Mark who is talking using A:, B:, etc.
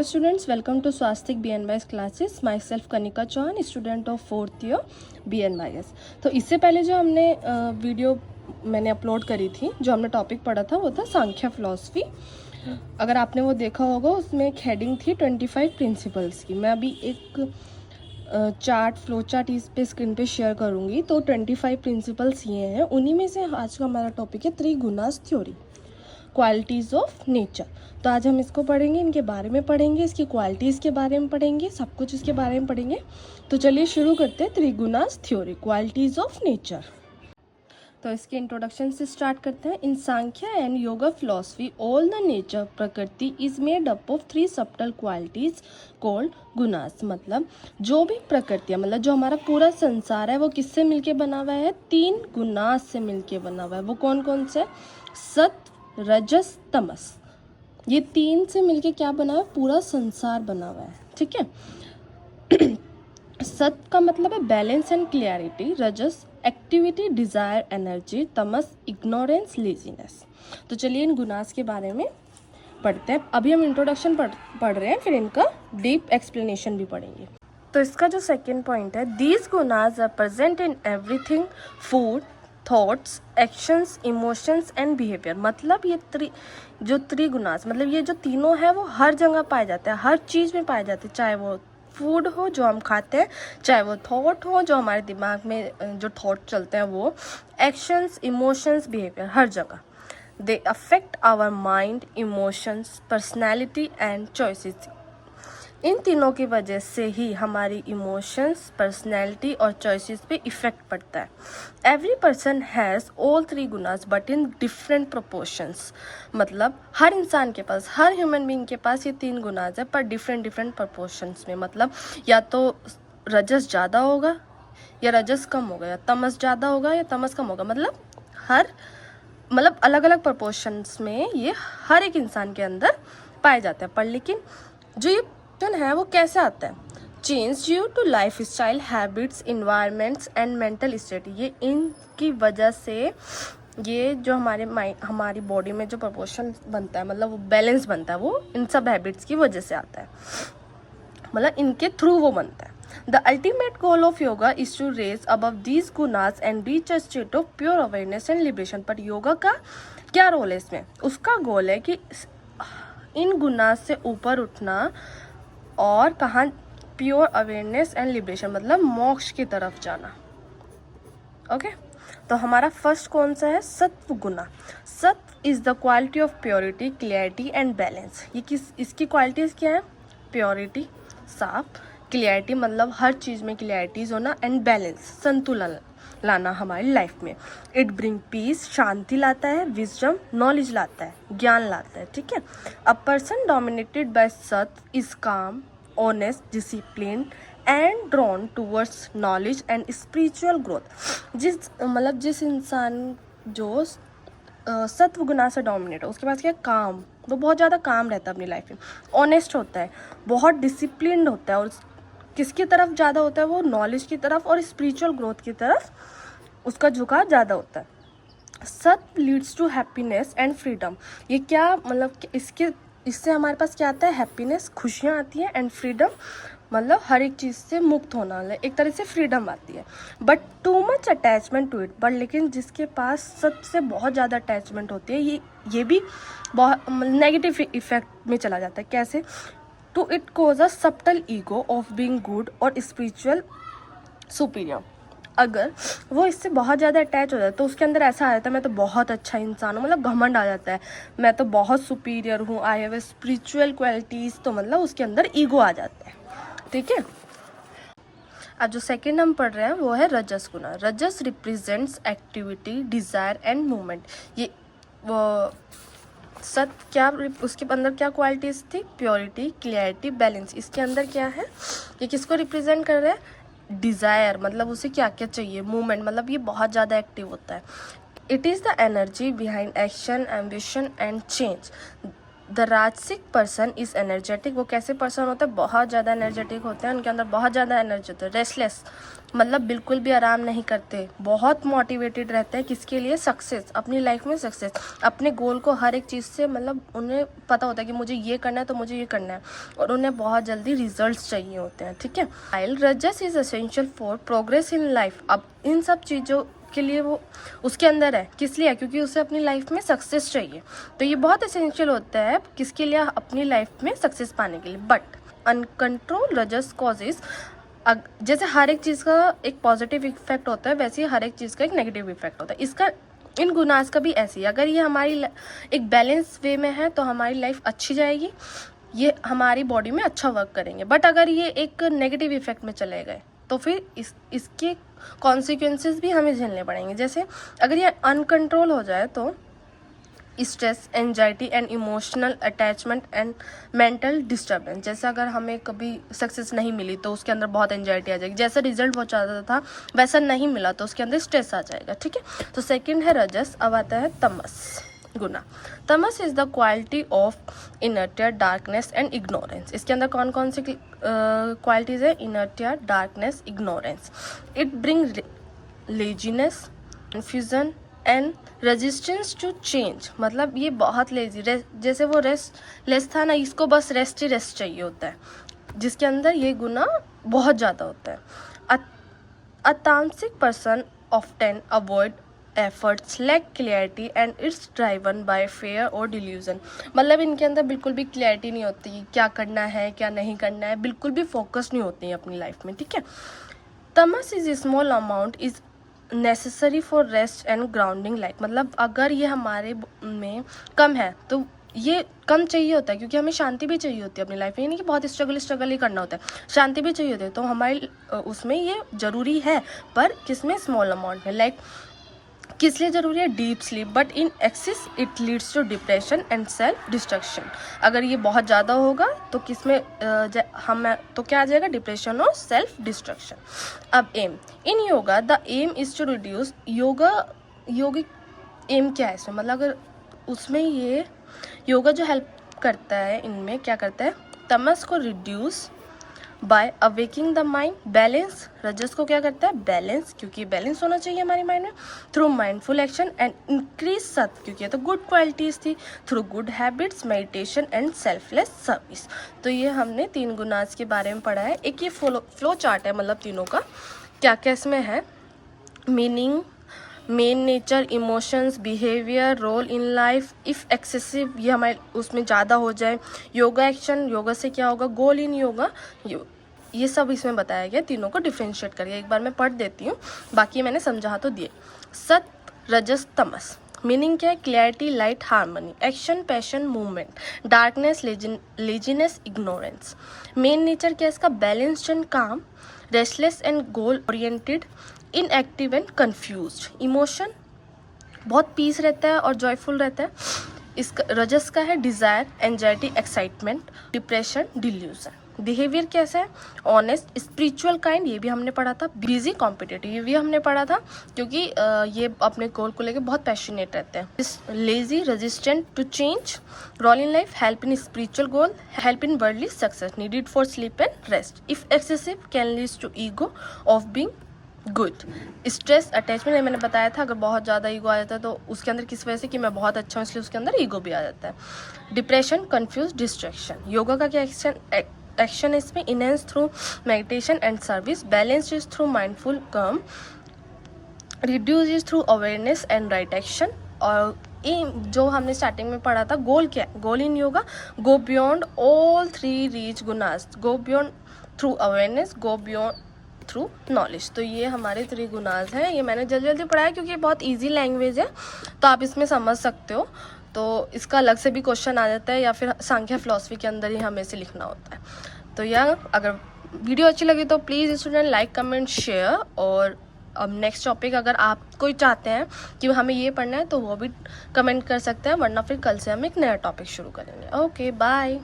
A: Students, welcome to Swastik BNYS classes. Myself Kanika Chauhan, student of 4th year BNYS. तो इससे पहले जो हमने वीडियो मैंने अपलोड करी थी, जो हमने टॉपिक पढ़ा था वो था सांख्य फिलॉसफी. अगर आपने वो देखा होगा, उसमें एक हेडिंग थी 25 प्रिंसिपल्स की. मैं अभी एक फ्लो चार्ट इस पे स्क्रीन पे शेयर करूँगी. तो 25 प्रिंसिपल्स ये हैं. उन्हीं में से आज का हमारा टॉपिक है त्रिगुणास थ्योरी, क्वालिटीज़ ऑफ नेचर. तो आज हम इसको पढ़ेंगे, इनके बारे में पढ़ेंगे, इसकी क्वालिटीज़ के बारे में पढ़ेंगे, सब कुछ इसके बारे में पढ़ेंगे. तो चलिए शुरू करते हैं. त्रिगुणास थ्योरी, क्वालिटीज़ ऑफ नेचर. तो इसके इंट्रोडक्शन से स्टार्ट करते हैं. In Sankhya and yoga philosophy all the nature prakriti is made up of 3 subtle qualities called gunas. मतलब जो भी प्रकृति है, मतलब जो हमारा पूरा संसार है, वो किससे मिलके बना हुआ है? 3 गुणास से मिलके बना हुआ है. वो कौन कौन से? सत्व, रजस, तमस. ये 3 से मिलके क्या बना है? पूरा संसार बना हुआ है. ठीक है. सत्व का मतलब है balance and clarity, rajas activity, desire, energy, tamas ignorance, laziness. तो चलिए इन गुणास के बारे में पढ़ते हैं. अभी हम इंट्रोडक्शन पढ़ रहे हैं, फिर इनका डीप एक्सप्लेनेशन भी पढ़ेंगे. तो इसका जो सेकेंड पॉइंट है, these gunas are present in everything, food, thoughts, actions, emotions and behaviour. मतलब ये जो त्रिगुणास, मतलब ये जो तीनों है वो हर जगह पाए जाते हैं, हर चीज़ में पाए जाते हैं. चाहे वो फूड हो जो हम खाते हैं, चाहे वो थॉट हो जो हमारे दिमाग में जो थॉट चलते हैं, वो एक्शंस, इमोशंस, बिहेवियर, हर जगह. They affect our mind, emotions, personality and choices. इन तीनों की वजह से ही हमारी इमोशंस, पर्सनैलिटी और चॉइसेस पे इफ़ेक्ट पड़ता है. Every person has all 3 gunas but in different proportions. मतलब हर इंसान के पास, हर ह्यूमन बीइंग के पास ये 3 गुणास है, पर डिफरेंट प्रोपोर्शंस में. मतलब या तो रजस ज़्यादा होगा या रजस कम होगा, या तमस ज़्यादा होगा या तमस कम होगा. मतलब अलग अलग प्रोपोर्शंस में ये हर एक इंसान के अंदर पाए जाते हैं. पर लेकिन जो ये है वो कैसे आता है? Change due to lifestyle, habits, environments and mental state. ये इनकी वजह से ये जो हमारी बॉडी में जो प्रपोर्शन बनता है, मतलब वो बैलेंस बनता है, वो इन सब हैबिट्स की वजह से आता है. मतलब इनके थ्रू वो बनता है. The ultimate goal of yoga is to raise above these gunas and reach a state of pure awareness and liberation. पर योगा का क्या रोल है इसमें? उसका गोल है कि इन गुनास से ऊपर उठना और कहाँ? प्योर अवेयरनेस एंड लिबरेशन, मतलब मोक्ष की तरफ जाना. ओके. तो हमारा फर्स्ट कौन सा है? सत्व गुना. सत्व is the quality of purity, clarity and balance. इसकी क्वालिटीज क्या है? प्योरिटी, साफ, क्लियरिटी मतलब हर चीज़ में क्लियरिटीज होना, एंड बैलेंस, संतुलन लाना हमारी लाइफ में. इट ब्रिंग पीस, शांति लाता है, विजडम, नॉलेज लाता है, ज्ञान लाता है. ठीक है. अ पर्सन डोमिनेटेड बाय सत्व इज काम, honest, discipline and drawn towards knowledge and spiritual growth. जिस इंसान जो सत्व गुना से डोमिनेट हो, उसके पास क्या? काम. वो बहुत ज़्यादा काम रहता है अपनी लाइफ में, ऑनेस्ट होता है, बहुत डिसिप्लिन्ड होता है, और किसकी तरफ ज़्यादा होता है? वो नॉलेज की तरफ और स्पिरिचुअल ग्रोथ की तरफ उसका झुकाव ज़्यादा होता है. Sattva leads to happiness and freedom. ये क्या मतलब? इससे हमारे पास क्या आता है? हैप्पीनेस, खुशियाँ आती हैं, एंड फ्रीडम मतलब हर एक चीज़ से मुक्त होना, एक तरह से फ्रीडम आती है. But too much attachment to it. But लेकिन जिसके पास सत्व से बहुत ज़्यादा अटैचमेंट होती है, ये भी बहुत नेगेटिव इफेक्ट में चला जाता है. कैसे? To it cause a subtle ego of being good और स्पिरिचुअल सुपीरियर. अगर वो इससे बहुत ज़्यादा अटैच हो जाता है तो उसके अंदर ऐसा आ जाता है, मैं तो बहुत अच्छा इंसान हूँ, मतलब घमंड आ जाता है, मैं तो बहुत सुपीरियर हूँ, I have a spiritual qualities. तो मतलब उसके अंदर ईगो आ जाता है. ठीक है. अब जो सेकेंड हम पढ़ रहे हैं वो है रजस गुना. Rajas represents activity, desire and movement. ये वो क्या उसके अंदर क्या क्वालिटीज़ थी? Purity, clarity, balance. इसके अंदर क्या है? ये किसको रिप्रेजेंट कर रहे हैं? डिज़ायर, मतलब उसे क्या क्या चाहिए. मूवमेंट मतलब ये बहुत ज़्यादा एक्टिव होता है. It is the energy behind action, ambition and change. The राजसिक पर्सन इज़ एनर्जेटिक, वो कैसे पर्सन होते हैं, बहुत ज़्यादा एनर्जेटिक होते हैं, उनके अंदर बहुत ज़्यादा एनर्जी होती है। रेस्टलेस मतलब बिल्कुल भी आराम नहीं करते, बहुत मोटिवेटेड रहते हैं किसके लिए, सक्सेस, अपनी लाइफ में सक्सेस, अपने गोल को हर एक चीज़ से मतलब उन्हें पता होता है कि मुझे ये करना है तो मुझे ये करना है, और उन्हें बहुत जल्दी रिजल्ट्स चाहिए होते हैं, ठीक है। While rajas is essential for progress in life, अब इन सब चीज़ों के लिए वो उसके अंदर है, किस लिए है, क्योंकि उसे अपनी लाइफ में सक्सेस चाहिए, तो ये बहुत एसेंशियल होता है किसके लिए, अपनी लाइफ में सक्सेस पाने के लिए। बट अनकंट्रोल रजस कॉजेज, जैसे हर एक चीज़ का एक पॉजिटिव इफेक्ट होता है, वैसे ही हर एक चीज़ का एक नेगेटिव इफेक्ट होता है। इसका इन गुनास का भी ऐसी है, अगर ये हमारी एक बैलेंस वे में है तो हमारी लाइफ अच्छी जाएगी, ये हमारी बॉडी में अच्छा वर्क करेंगे। बट अगर ये एक नेगेटिव इफेक्ट में चले गए तो फिर इसके कॉन्सिक्वेंसेस भी हमें झेलने पड़ेंगे। जैसे अगर ये अनकंट्रोल हो जाए तो stress, anxiety and emotional attachment and mental disturbance, जैसे अगर हमें कभी सक्सेस नहीं मिली तो उसके अंदर बहुत एंजाइटी आ जाएगी, जैसा रिजल्ट वो चाहता था वैसा नहीं मिला तो उसके अंदर स्ट्रेस आ जाएगा, ठीक है। तो सेकंड है रजस, अब आता है tamas guna. Tamas is the quality of inertia, darkness and ignorance. इसके अंदर कौन कौन सी क्वालिटीज है, inertia, darkness, ignorance. It bring laziness, confusion and resistance to change, मतलब ये बहुत लेजी, जैसे वो रेस्टलेस था ना, इसको बस रेस्ट ही रेस्ट चाहिए होता है, जिसके अंदर ये गुना बहुत ज़्यादा होता है। A tamasic person often avoid efforts, lack clarity and it's driven by fear और डिल्यूजन, मतलब इनके अंदर बिल्कुल भी क्लियरिटी नहीं होती, क्या करना है क्या नहीं करना है, बिल्कुल भी फोकस नहीं होती है अपनी लाइफ में, ठीक है। तमस is small amount is necessary for rest and grounding life, मतलब अगर ये हमारे में कम है तो ये कम चाहिए होता है, क्योंकि हमें शांति भी चाहिए होती है अपनी लाइफ में, यानी कि बहुत स्ट्रगल ही करना होता है, शांति भी चाहिए होती है, तो हमारे उसमें ये ज़रूरी है, पर किसमें, स्मॉल अमाउंट में। लाइक किस लिए ज़रूरी है, deep sleep, but in excess it leads to depression and self destruction, अगर ये बहुत ज़्यादा होगा तो किसमें हम तो क्या आ जाएगा, डिप्रेशन और सेल्फ डिस्ट्रक्शन। अब aim in yoga, the aim is to reduce, yogic aim क्या है इसमें, मतलब अगर उसमें ये योगा जो हेल्प करता है, इनमें क्या करता है, तमस को reduce by awakening the mind, balance, rajas को क्या करता है, बैलेंस, क्योंकि बैलेंस होना चाहिए हमारी माइंड में, through mindful action and increase सत, क्योंकि ये तो गुड क्वालिटीज थी, through good habits, meditation and selfless service. तो ये हमने 3 गुनास के बारे में पढ़ा है। एक ये फ्लो चार्ट है, मतलब तीनों का क्या क्या इसमें है, meaning, main nature, emotions, behaviour, role in life, if excessive, ये हमारे उसमें ज़्यादा हो जाए, योगा एक्शन, योगा से क्या होगा, गोल इन योगा, ये सब इसमें बताया गया, तीनों को डिफ्रेंशिएट करिए। एक बार मैं पढ़ देती हूँ, बाकी मैंने समझा तो दिए। सत, रजस, तमस, मीनिंग क्या है, clarity, light, harmony, action, passion, movement, darkness, laziness, ignorance. Main nature क्या है इसका, बैलेंस्ड एंड काम, restless and goal oriented, inactive and confused. Emotion बहुत पीस रहता है और जॉयफुल रहता है। इसका रजस का है desire, anxiety, excitement, depression, delusion. Behaviour कैसा है, ऑनेस्ट, स्पिरिचुअल काइंड, ये भी हमने पढ़ा था। बिजी, कॉम्पिटिटिव, ये भी हमने पढ़ा था, क्योंकि ये अपने गोल को लेकर बहुत पैशनेट रहते हैं। Lazy, resistant to change, role in life, help in spiritual goal, help in worldly success, needed for sleep and rest. If excessive can lead to ego of being good. Stress, attachment, ये मैंने बताया था, अगर बहुत ज़्यादा ego आ जाता है तो उसके अंदर किस वजह से कि मैं बहुत अच्छा हूँ इसलिए उसके अंदर ईगो भी आ जाता है। Depression, confuse, distraction. योगा का क्या एक्शन है इसमें, enhance through meditation and service, balance is through mindful काम, reduce is through awareness and right action. और जो हमने स्टार्टिंग में पढ़ा था, गोल क्या है, goal in yoga, go beyond all 3 reach gunas, go beyond through awareness, go beyond through knowledge. तो ये हमारे 3 गुनाज हैं, ये मैंने जल्दी जल्दी पढ़ाया क्योंकि ये बहुत इजी लैंग्वेज है, तो आप इसमें समझ सकते हो। तो इसका अलग से भी क्वेश्चन आ जाता है, या फिर सांख्य फिलॉसफी के अंदर ही हमें इसे लिखना होता है। तो यह अगर वीडियो अच्छी लगी तो please student like, comment, share. और अब नेक्स्ट टॉपिक अगर आप कोई चाहते हैं कि हमें ये पढ़ना है तो वो भी कमेंट कर सकते हैं, वरना फिर कल से हम एक नया टॉपिक शुरू करेंगे। Okay, bye.